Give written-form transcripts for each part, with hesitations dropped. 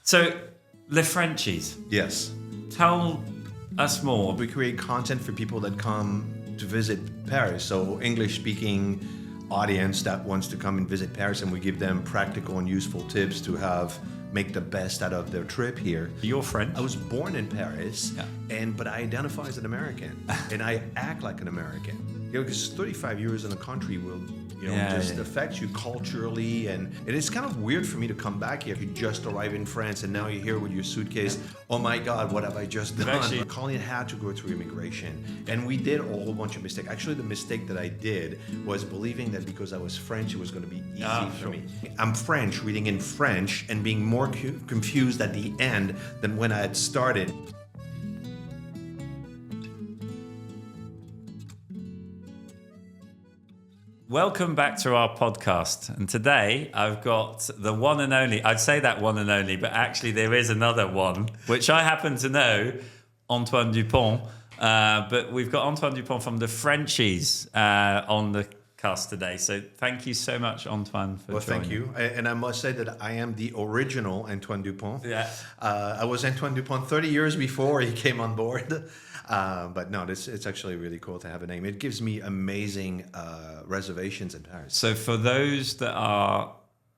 So, the Frenchies. Yes. Tell us more. We create content for people that come to visit Paris. So English-speaking audience that wants to come and visit Paris, and we give them practical and useful tips to make the best out of their trip here. You're French. I was born in Paris, but I identify as an American, and I act like an American. Because 35 years in a country will, affect you culturally, and it is kind of weird for me to come back here. You just arrive in France, and now you're here with your suitcase. Oh my God, what have I just done? Colleen had to go through immigration, and we did a whole bunch of mistakes. Actually, the mistake that I did was believing that because I was French, it was going to be easy for me. I'm French, reading in French, and being more confused at the end than when I had started. Welcome back to our podcast. And today I've got the one and only, I'd say that one and only, but actually there is another one, which I happen to know, Antoine Dupont. But we've got Antoine Dupont from the Frenchies on the cast today. So thank you so much, Antoine, for joining. Thank you. And I must say that I am the original Antoine Dupont. Yeah. I was Antoine Dupont 30 years before he came on board. But no, it's actually really cool to have a name. It gives me amazing reservations in Paris. So for those that are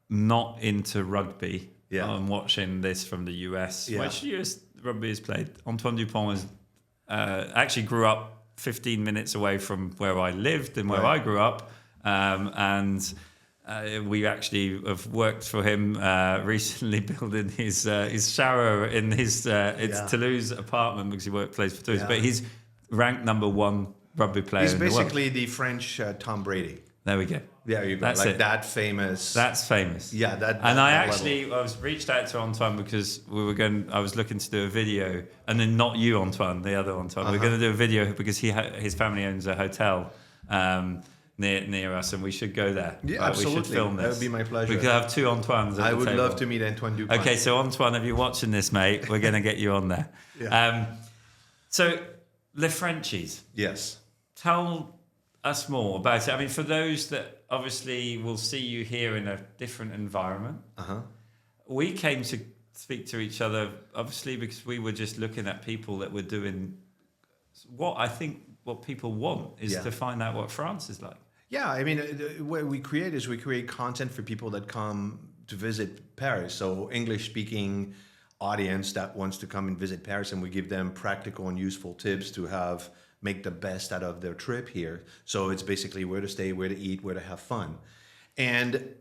not into rugby, I'm watching this from the US. Which US rugby is played? Antoine Dupont was actually grew up 15 minutes away from where I lived and where I grew up. We actually have worked for him recently, building his shower in his Toulouse apartment because he plays for Toulouse. But he's ranked number one rugby player. He's in the world. basically the French Tom Brady. There we go. Yeah, you go. That's like it. That famous. That's famous. Yeah, that. And I level. reached out to Antoine because I was looking to do a video, and then not you, Antoine, the other Antoine. We're going to do a video because his family owns a hotel near us, and we should go there. Yeah, absolutely. We should film this. That would be my pleasure. We could have two Antoines. I would love to meet Antoine Dupont. Okay, so Antoine, if you're watching this, mate, we're going to get you on there. So the Frenchies. Yes. Tell us more about it. I mean, for those that obviously will see you here in a different environment, we came to speak to each other, obviously, because we were just looking at people that were doing what people want is to find out what France is like. Yeah, I mean, what we create content for people that come to visit Paris. So English-speaking audience that wants to come and visit Paris, and we give them practical and useful tips to make the best out of their trip here. So it's basically where to stay, where to eat, where to have fun. And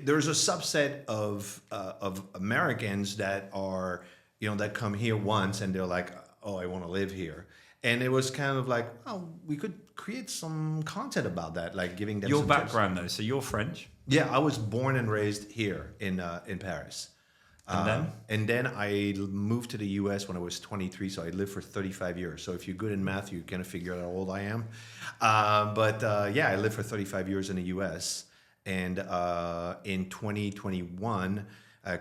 there's a subset of Americans that are, that come here once and they're like, oh, I want to live here. And it was kind of like, oh, we could create some content about that, like giving them your some background tips. Though. So you're French? Yeah, I was born and raised here in Paris. And then I moved to the US when I was 23, so I lived for 35 years. So if you're good in math, you kind of figure out how old I am. I lived for 35 years in the US. And in 2021,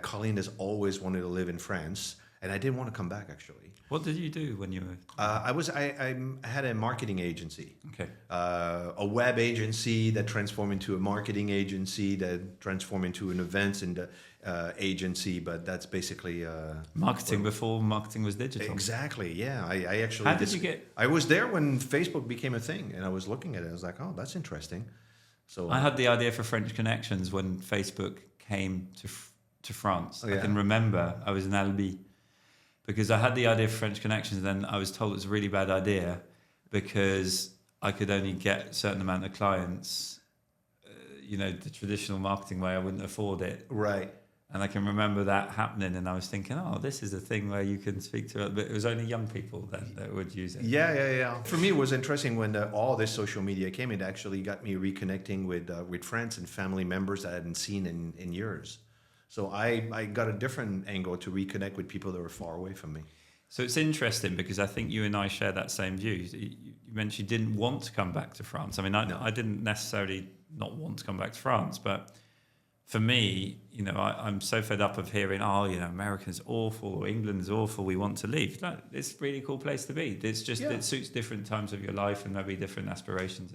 Colleen has always wanted to live in France, and I didn't want to come back, actually. What did you do when you were? I had a marketing agency. Okay. A web agency that transformed into a marketing agency that transformed into an events and agency, but that's basically marketing before marketing was digital. Exactly. Yeah. I actually. How did you get? I was there when Facebook became a thing, and I was looking at it. I was like, oh, that's interesting. So I had the idea for French Connections when Facebook came to France. I can remember I was in Albi. Because I had the idea for French Connections, and then I was told it was a really bad idea because I could only get a certain amount of clients. The traditional marketing way, I wouldn't afford it. Right. And I can remember that happening, and I was thinking, oh, this is a thing where you can speak to it. But it was only young people that would use it. Yeah. For me, it was interesting when all this social media came. It actually got me reconnecting with friends and family members that I hadn't seen in years. So I got a different angle to reconnect with people that were far away from me. So it's interesting because I think you and I share that same view. You mentioned you didn't want to come back to France. I mean, I didn't necessarily not want to come back to France, but for me, I'm so fed up of hearing, America's awful or England's awful, we want to leave. No, it's a really cool place to be. It's just, it suits different times of your life and maybe different aspirations.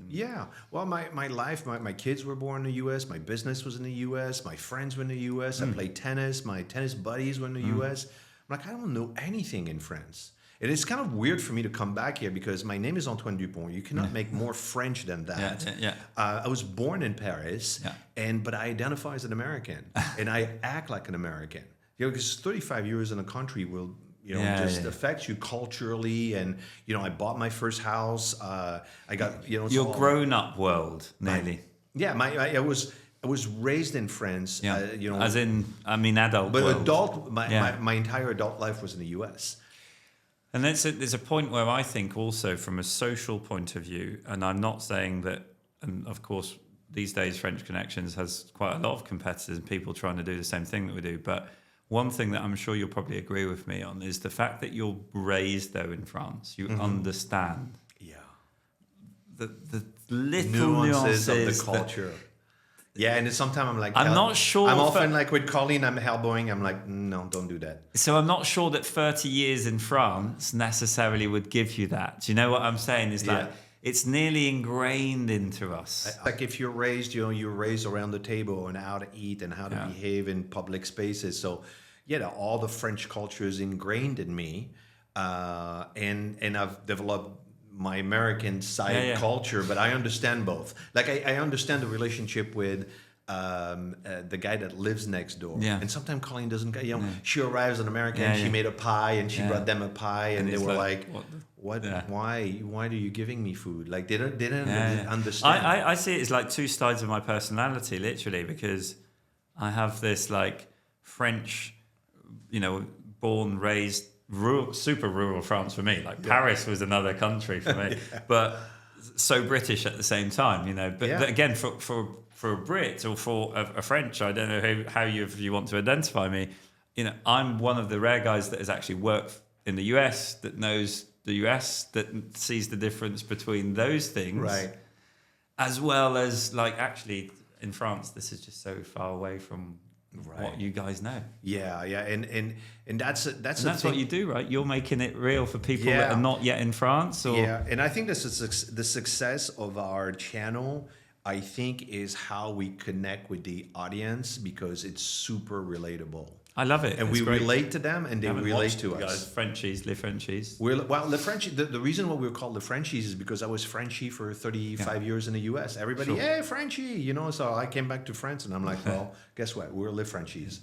Well, my life, my kids were born in the U.S., my business was in the U.S., my friends were in the U.S., I played tennis, my tennis buddies were in the U.S. I'm like, I don't know anything in France. And it's kind of weird for me to come back here because my name is Antoine Dupont. You cannot make more French than that. I was born in Paris, but I identify as an American, and I act like an American. Because 35 years in a country will, affects you culturally. And I bought my first house. I got your grown-up world, nearly. I was raised in France. As in, adult. But world. My entire adult life was in the U.S. And there's a point where I think also from a social point of view, and I'm not saying that, and of course these days French Connections has quite a lot of competitors and people trying to do the same thing that we do, but one thing that I'm sure you'll probably agree with me on is the fact that you're raised though in France, you understand the little nuances of the culture. And sometimes I'm like, I'm not sure. I'm often like with Colleen, I'm elbowing. I'm like, no, don't do that. So I'm not sure that 30 years in France necessarily would give you that. Do you know what I'm saying? Is like it's nearly ingrained into us. Like if you're raised, you're raised around the table and how to eat and how to behave in public spaces. So all the French culture is ingrained in me, and I've developed my American side culture, but I understand both. Like I understand the relationship with the guy that lives next door. And sometimes Colleen doesn't. She arrives in America and she made a pie and she brought them a pie and they were like, "What? Why are you giving me food?" Like they didn't understand. I see it as like two sides of my personality, literally, because I have this like French, born, raised. Super rural France for me. Like Paris was another country for me, but so British at the same time, But again, for a Brit or for a French, I don't know how you want to identify me. I'm one of the rare guys that has actually worked in the US, that knows the US, that sees the difference between those things, right? As well as like actually in France, this is just so far away from. What you guys know. And that's what you do, right? You're making it real for people that are not yet in France. And I think the success of our channel, I think, is how we connect with the audience because it's super relatable. I love it. And we relate to them and they relate to us. Guys, Frenchies, Les Frenchies. The reason why we're called the Frenchies is because I was Frenchy for 35 years in the US. Everybody, hey, Frenchy, so I came back to France and I'm like, well, guess what? We're Les Frenchies.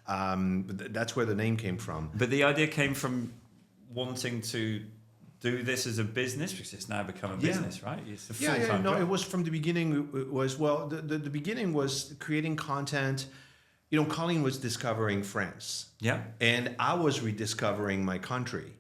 That's where the name came from. But the idea came from wanting to do this as a business because it's now become a business, right? It's a full-time job. It was from the beginning. It was, the beginning was creating content. Colleen was discovering France. And I was rediscovering my country.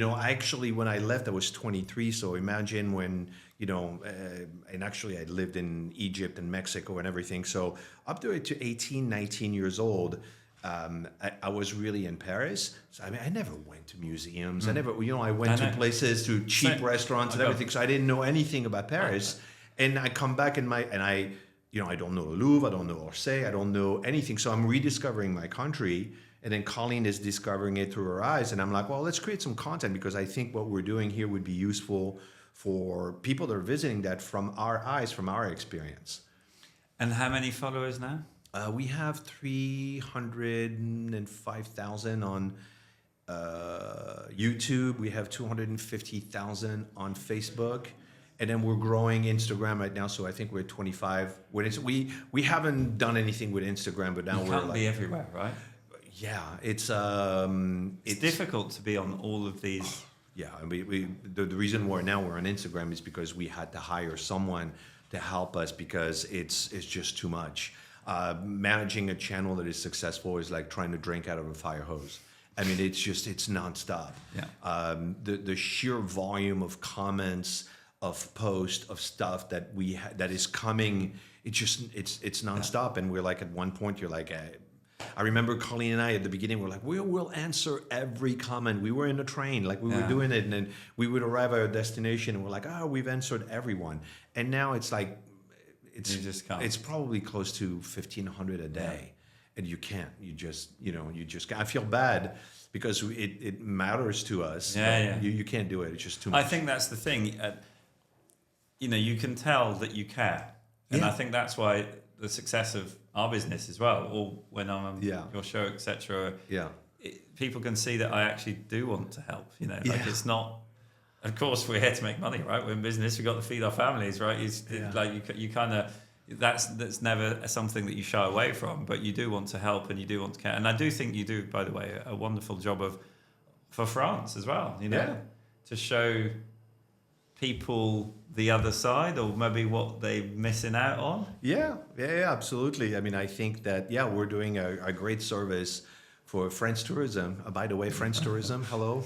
Actually, when I left, I was 23. So imagine when, and actually I lived in Egypt and Mexico and everything. So up to 18, 19 years old, I was really in Paris. So I never went to museums. I never, I went to places, to cheap restaurants and everything. So I didn't know anything about Paris. And I come back I don't know the Louvre, I don't know Orsay, I don't know anything. So I'm rediscovering my country. And then Colleen is discovering it through her eyes. And I'm like, well, let's create some content because I think what we're doing here would be useful for people that are visiting that from our eyes, from our experience. And how many followers now? We have 305,000 on YouTube. We have 250,000 on Facebook. And then we're growing Instagram right now, so I think we're at 25. We haven't done anything with Instagram, but now we're be everywhere, right? Yeah, it's difficult to be on all of these. The reason we're on Instagram is because we had to hire someone to help us because it's just too much. Managing a channel that is successful is like trying to drink out of a fire hose. I mean, it's nonstop. The sheer volume of comments, of posts, of stuff that that is coming, it's nonstop. And we're like, at one point, you're like, I remember Colleen and I at the beginning were like, we will answer every comment. We were in a train, like we were doing it, and then we would arrive at our destination and we're like, we've answered everyone. And now it's like, You just can't. It's probably close to 1,500 a day, and you can't. You just can't. I feel bad because it matters to us. Yeah. You can't do it. It's just too much. I think that's the thing. You can tell that you care, and I think that's why the success of our business as well, or when I'm on your show, etc. People can see that I actually do want to help. Like it's not. Of course, we're here to make money, right? We're in business. We've got to feed our families, right? Like you kind of. That's never something that you shy away from, but you do want to help and you do want to care. And I do think you do, by the way, a wonderful job for France as well. To show people the other side, or maybe what they're missing out on. Yeah, absolutely. I mean, I think that we're doing a great service for French tourism. By the way, French tourism, hello.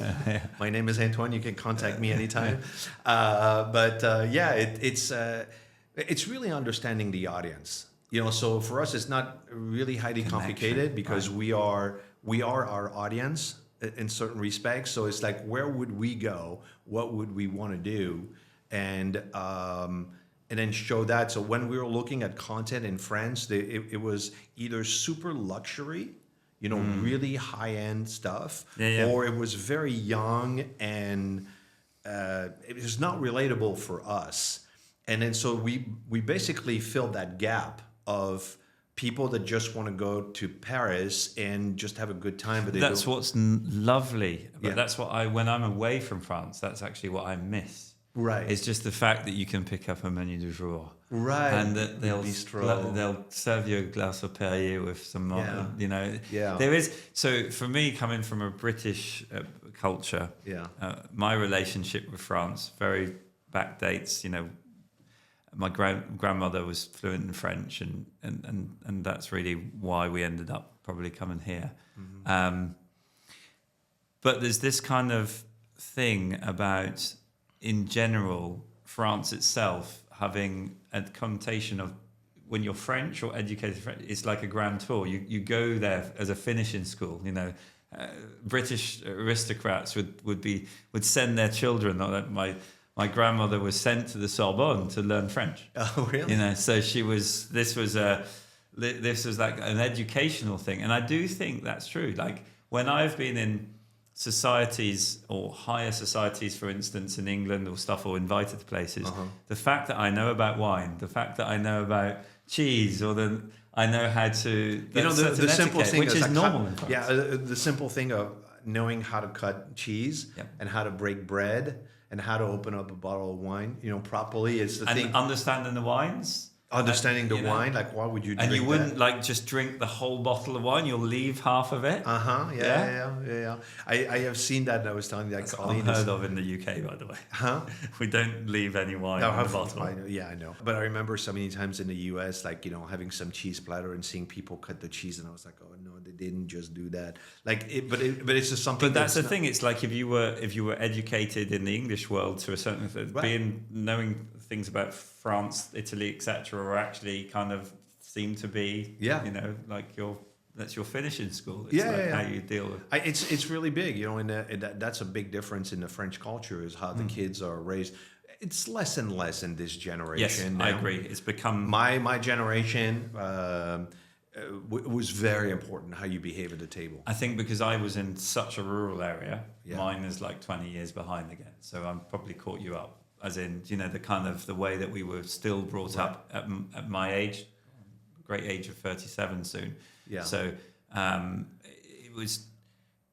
My name is Antoine. You can contact me anytime. It's really understanding the audience. So for us, it's not really highly complicated because we are our audience in certain respects. So it's like, where would we go? What would we want to do? And then show that. So when we were looking at content in France, it was either super luxury, really high-end stuff, or it was very young and it was not relatable for us. And then so we basically filled that gap of people that just want to go to Paris and just have a good time. But that's what's lovely. But that's what when I'm away from France, that's actually what I miss. Right. It's just the fact that you can pick up a menu du jour. Right. And that they'll serve you a glass of Perrier with some, There is, so for me, coming from a British culture, my relationship with France very backdates, my grandmother was fluent in French, and that's really why we ended up probably coming here. Mm-hmm. But there's this kind of thing about, in general, France itself having a connotation of, when you're French or educated French, it's like a grand tour. You go there as a finishing school. British aristocrats would send their children. My grandmother was sent to the Sorbonne to learn French. Oh, really? So this was like an educational thing. And I do think that's true. Like when I've been in societies or higher societies, for instance, in England or stuff, or invited to places, the fact that I know about wine, the fact that I know about cheese, or I know how to, the simple thing, which is normal in France. The simple thing of knowing how to cut cheese and how to break bread, and how to open up a bottle of wine, properly. It's the thing. Understanding the wines. Understanding the wine, like why would you drink and you wouldn't just drink the whole bottle of wine, you'll leave half of it. Yeah. I have seen that, and I was telling that Colleen. Unheard of in the UK, by the way. We don't leave any wine in the bottle. I know. But I remember so many times in the US, having some cheese platter and seeing people cut the cheese, and I was like, oh no, they didn't just do that. But it's just something. But that's the thing. It's like if you were educated in the English world to a certain extent, knowing things about France, Italy, etc., or actually kind of seem to be, that's your finishing school. It's how you deal with. It's really big, and that's a big difference in the French culture is how the kids are raised. It's less and less in this generation. Yes, I agree. It's become my generation. It was very important how you behave at the table. I think because I was in such a rural area, mine is like 20 years behind again. So I'm probably caught you up. As in, the kind of the way that we were still brought up at my age, great age of 37 soon. Yeah. So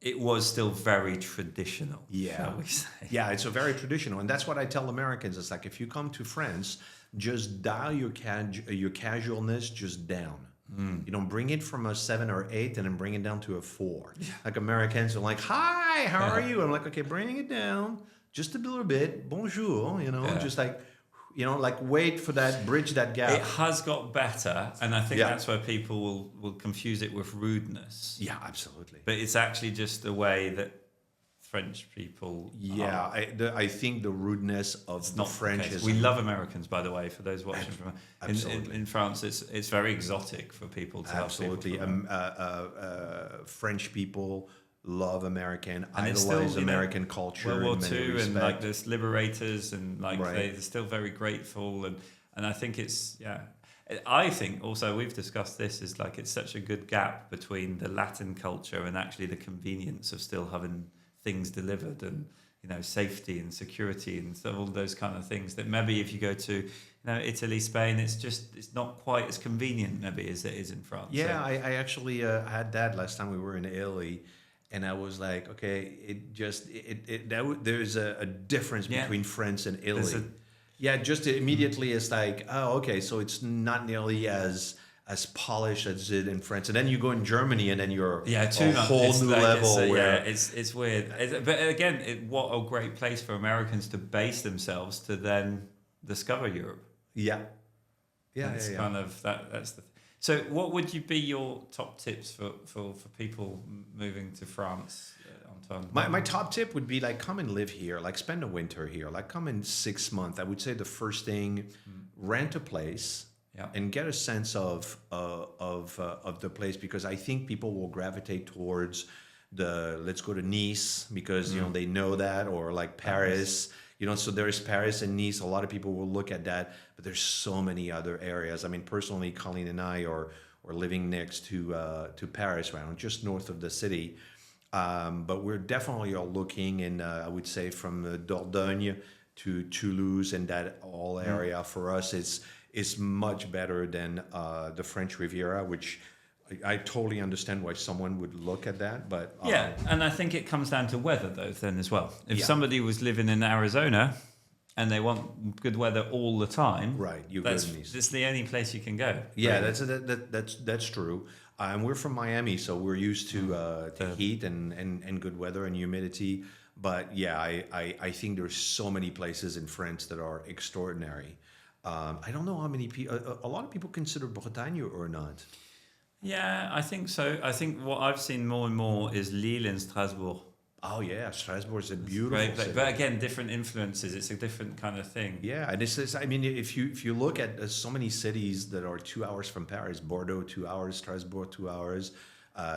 it was still very traditional. Yeah. Shall we say? Yeah, it's a very traditional, and that's what I tell Americans. It's like if you come to France, just dial your casualness just down. Bring it from a 7 or 8 and then bring it down to a 4. Yeah. Like Americans are like, "Hi, how are you?" I'm like, "Okay, bring it down." Just a little bit, bonjour, just wait for that, bridge that gap. It has got better, and I think that's where people will confuse it with rudeness. Yeah, absolutely. But it's actually just the way that French people are. I think the rudeness of the French is... We love Americans, by the way, for those watching from... In France, it's very exotic for people to absolutely. Have people French people... love American, idolize American culture. World War II and there's liberators and they're still very grateful and I think it's I think also we've discussed this is like it's such a good gap between the Latin culture and actually the convenience of still having things delivered and safety and security and so all those kind of things that maybe if you go to Italy, Spain, it's not quite as convenient maybe as it is in France. Yeah, so. I actually had that last time we were in Italy, and I was like, okay, there's a difference between France and Italy. Just immediately it's like, oh, okay, so it's not nearly as polished as it in France, and then you go in Germany, and then you're a whole new level. It's weird, but again, what a great place for Americans to base themselves to then discover Europe. That's kind of that's the. So, what would you be your top tips for people moving to France, Antoine? My top tip would be like come and live here, like spend a winter here, like come in 6 months. I would say the first thing, rent a place. And get a sense of the place, because I think people will gravitate towards let's go to Nice because they know that, or like Paris. So there is Paris and Nice. A lot of people will look at that, but there's so many other areas. I mean, personally, Colleen and I are living next to Paris, right, just north of the city. But we're definitely all looking in, I would say, from Dordogne to Toulouse and that all area. For us, it's much better than the French Riviera, which I totally understand why someone would look at that. But and I think it comes down to weather, though, then as well. If somebody was living in Arizona and they want good weather all the time, right? It's the only place you can go. Yeah, really. That's true. We're from Miami, so we're used to heat and good weather and humidity. But I think there's so many places in France that are extraordinary. I don't know how many people. A lot of people consider Bretagne or not. Yeah, I think so. I think what I've seen more and more is Lille and Strasbourg. Oh yeah, Strasbourg is a beautiful city. But again, different influences. It's a different kind of thing. Yeah, and I mean, if you look at so many cities that are 2 hours from Paris, Bordeaux 2 hours, Strasbourg 2 hours,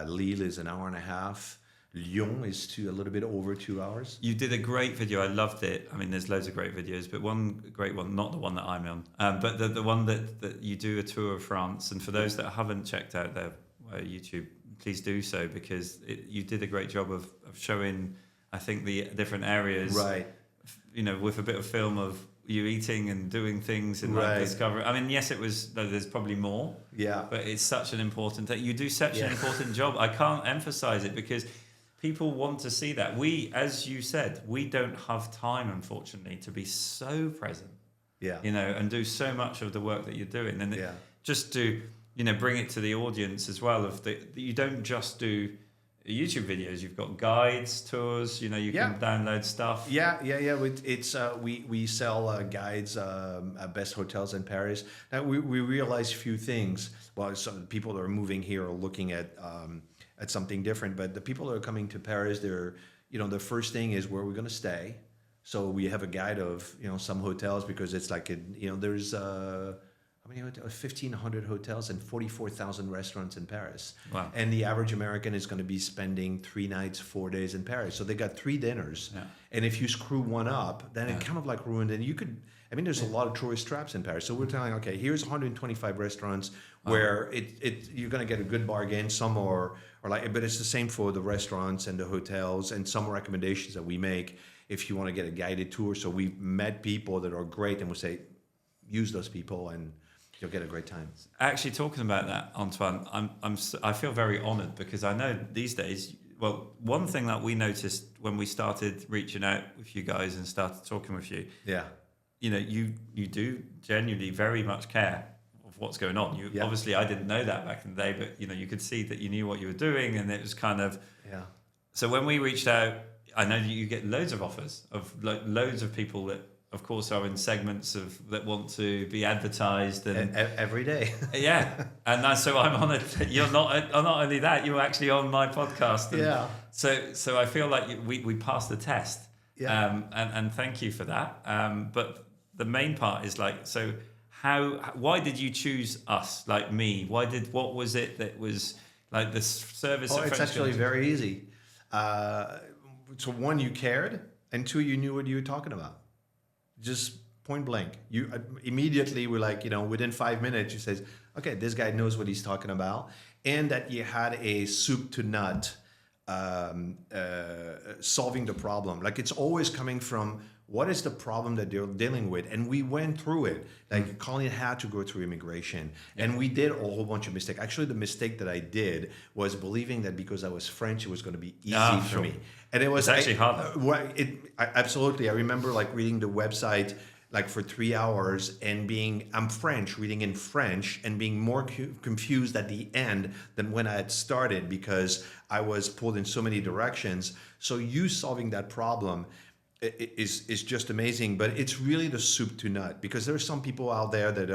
Lille is an hour and a half. Lyon is a little bit over 2 hours. You did a great video. I loved it. I mean, there's loads of great videos, but one great one, not the one that I'm on, but the one that you do a tour of France. And for those that haven't checked out their YouTube, please do so, because you did a great job of showing, I think, the different areas. Right. With a bit of film of you eating and doing things and like discovering. I mean, yes, there's probably more. Yeah. But it's such an important thing. You do such an important job. I can't emphasize it because people want to see that. As you said, we don't have time, unfortunately, to be so present. Yeah. And do so much of the work that you're doing. And just to, bring it to the audience as well, you don't just do YouTube videos. You've got guides, tours, you can download stuff. Yeah. It's we sell guides, best hotels in Paris. Now we realize a few things. Well, some people that are moving here are looking at something different, but the people that are coming to Paris, they're, the first thing is where we're going to stay. So we have a guide of, some hotels, because it's like, there's how many hotels? 1,500 hotels and 44,000 restaurants in Paris. Wow. And the average American is going to be spending 3 nights, 4 days in Paris. So they got 3 dinners. Yeah. And if you screw one up, then it kind of like ruined. And there's a lot of tourist traps in Paris. So we're telling, okay, here's 125 restaurants where you're going to get a good bargain. Some are like, but it's the same for the restaurants and the hotels, and some recommendations that we make if you want to get a guided tour. So we've met people that are great, and we say, use those people and you'll get a great time. Actually, talking about that, Antoine, I feel very honoured, because I know these days. Well, one thing that we noticed when we started reaching out with you guys and started talking with you, you do genuinely very much care of what's going on. Obviously, I didn't know that back in the day, but you could see that you knew what you were doing, and it was kind of So when we reached out, I know you get loads of offers of loads of people that, of course, are in segments that want to be advertised and every day. And so I'm honoured that you're not only that, you're actually on my podcast. And So I feel like we passed the test. And thank you for that. But the main part is like, so why did you choose us, like me? What was it that was like the service? Oh, it's actually very easy. So one, you cared, and two, you knew what you were talking about. Just point blank. You immediately were like, within 5 minutes, you says, okay, this guy knows what he's talking about. And that you had a soup to nut solving the problem. Like it's always coming from what is the problem that they're dealing with, and we went through it. Like Colin had to go through immigration, and we did a whole bunch of mistakes. Actually, the mistake that I did was believing that because I was French, it was going to be easy for me, and it was actually hard. Absolutely, I remember like reading the website like for 3 hours and I'm French, reading in French and being more confused at the end than when I had started because I was pulled in so many directions. So you solving that problem is just amazing, but it's really the soup to nut, because there's some people out there that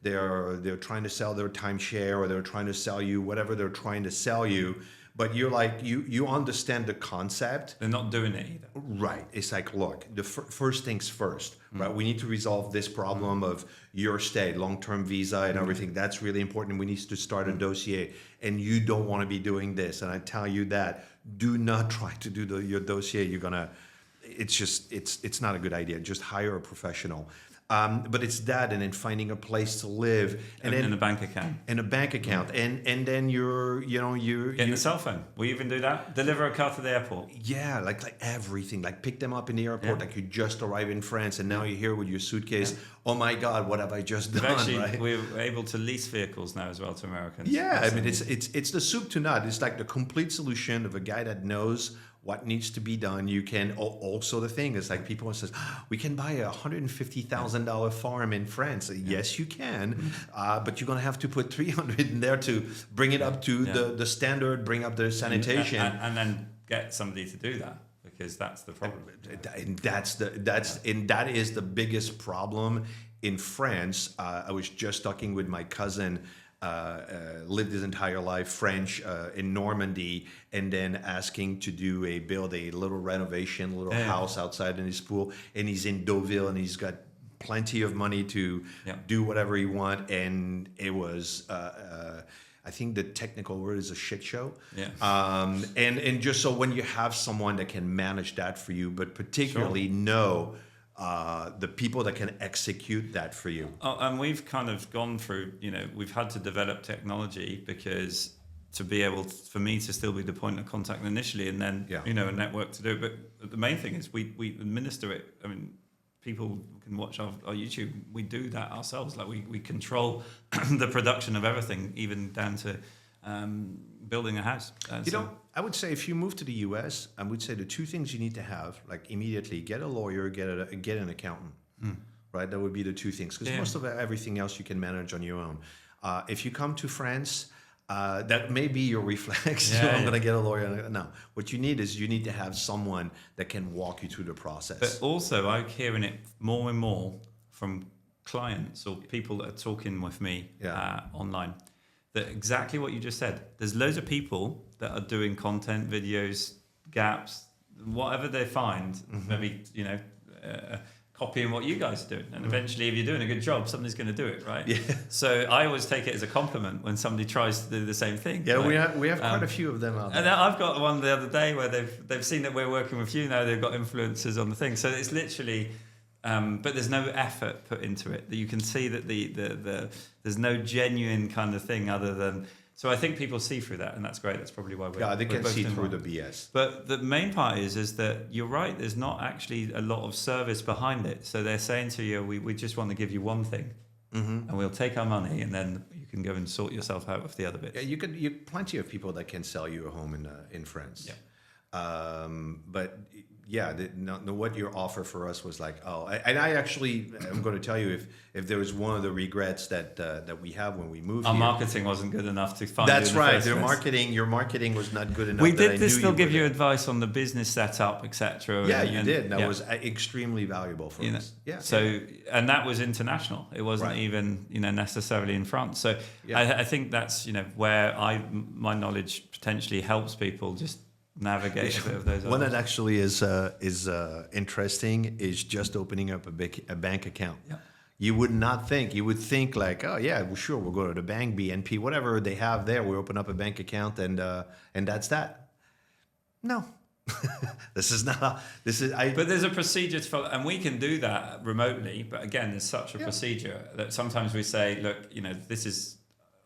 they're trying to sell their timeshare, or they're trying to sell you whatever they're trying to sell you. But you're like, you understand the concept. They're not doing it either. Right. It's like, look, the first things first, right? We need to resolve this problem of your stay, long-term visa and everything. That's really important. We need to start a dossier, and you don't want to be doing this. And I tell you that, do not try to do your dossier. You're going to, it's not a good idea. Just hire a professional. But it's that, and then finding a place to live, and then a bank account, and then you're getting a cell phone. We even do that. Deliver a car to the airport. Yeah, like everything. Like pick them up in the airport. Like you just arrived in France, and now you're here with your suitcase. Yeah. Oh my God, what have I just done? Actually, we're able to lease vehicles now as well to Americans. Yeah, I mean it's the soup to nut. It's like the complete solution of a guy that knows what needs to be done. You can also, the thing is like people says, we can buy a $150,000 farm in France. Yes, you can, but you're gonna have to put 300 in there to bring it up to the standard, bring up the sanitation, and then get somebody to do that, because that's the problem. And that is the biggest problem in France. I was just talking with my cousin. Lived his entire life French in Normandy, and then asking to build a little renovation, little house outside in his pool, and he's in Deauville, and he's got plenty of money to do whatever he want, and it was I think the technical word is a shit show. And just so when you have someone that can manage that for you, but particularly know the people that can execute that for you. And we've kind of gone through, we've had to develop technology because to be able for me to still be the point of contact initially, and then, a network to do it. But the main thing is we administer it. I mean, people can watch our YouTube. We do that ourselves. Like we control the production of everything, even down to building a house. I would say if you move to the US, I would say the two things you need to have, like immediately, get a lawyer, get an accountant, right? That would be the two things, because most of everything else you can manage on your own. If you come to France, that may be your reflex. I'm going to get a lawyer. No, what you need to have someone that can walk you through the process. But also, I'm hearing it more and more from clients or people that are talking with me online. That exactly what you just said. There's loads of people that are doing content, videos, gaps, whatever they find, maybe, copying what you guys are doing. And eventually, if you're doing a good job, somebody's going to do it, right? Yeah. So I always take it as a compliment when somebody tries to do the same thing. Yeah, like, we have quite a few of them out there. And I've got one the other day where they've seen that we're working with you now. They've got influencers on the thing. So it's literally... but there's no effort put into it. You can see that there's no genuine kind of thing other than. So I think people see through that, and that's great. That's probably why they can see through the BS. But the main part is that you're right. There's not actually a lot of service behind it. So they're saying to you, we just want to give you one thing, and we'll take our money, and then you can go and sort yourself out with the other bits. Yeah, you plenty of people that can sell you a home in France. Yeah. But. Yeah, what your offer for us was like, and I actually, I'm going to tell you, if there was one of the regrets that we have when we moved our here. marketing wasn't good enough to find. That's right. Your marketing was not good enough. We did still give you advice on the business setup, etc. Yeah, you did. That was extremely valuable for us. Yeah. So, and that was international. It wasn't even necessarily in France. So I think that's where my knowledge potentially helps people just navigate a bit of those. One that actually is interesting is just opening up a bank account. Yeah. You would not think. You would think like, oh yeah, well, sure, we'll go to the bank, BNP, whatever they have there. We open up a bank account and that's that. No. This is not. This is. But there's a procedure to follow, and we can do that remotely. But again, there's such a procedure that sometimes we say, look, this is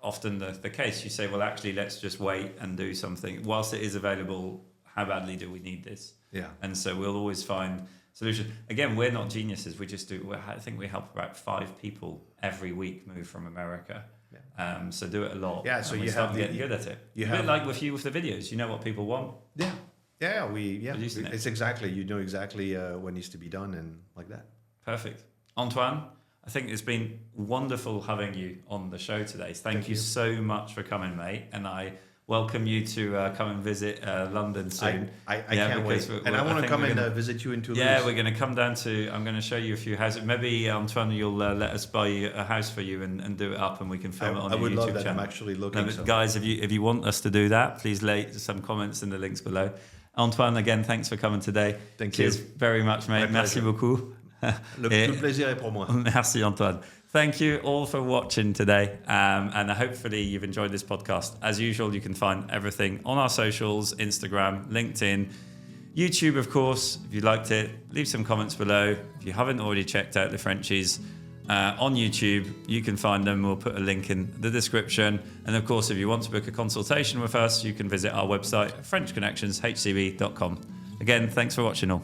often the case. You say, well, actually, let's just wait and do something whilst it is available. How badly do we need this? Yeah. And so we'll always find solutions. Again, we're not geniuses. We just do. I think we help about 5 people every week move from America. Yeah. So do it a lot. Yeah. So you have getting good at it. You have like with you with the videos. You know what people want. Yeah. It's exactly, you know exactly what needs to be done and like that. Perfect. Antoine, I think it's been wonderful having you on the show today. Thank you so much for coming, mate. And I welcome you to come and visit London soon. I can't wait. And I want to come and visit you in Toulouse. Yeah, we're going to come down I'm going to show you a few houses. Maybe, Antoine, you'll let us buy a house for you and do it up and we can film it on your YouTube channel. I would love that. I'm actually looking. But guys, if you want us to do that, please lay some comments in the links below. Antoine, again, thanks for coming today. Thank you. Cheers very much, mate. Merci beaucoup. Le plaisir est pour moi. Merci, Antoine. Thank you all for watching today. And hopefully you've enjoyed this podcast. As usual, you can find everything on our socials, Instagram, LinkedIn, YouTube, of course. If you liked it, leave some comments below. If you haven't already checked out the Frenchies on YouTube, you can find them. We'll put a link in the description. And of course, if you want to book a consultation with us, you can visit our website, frenchconnectionshcb.com. Again, thanks for watching all.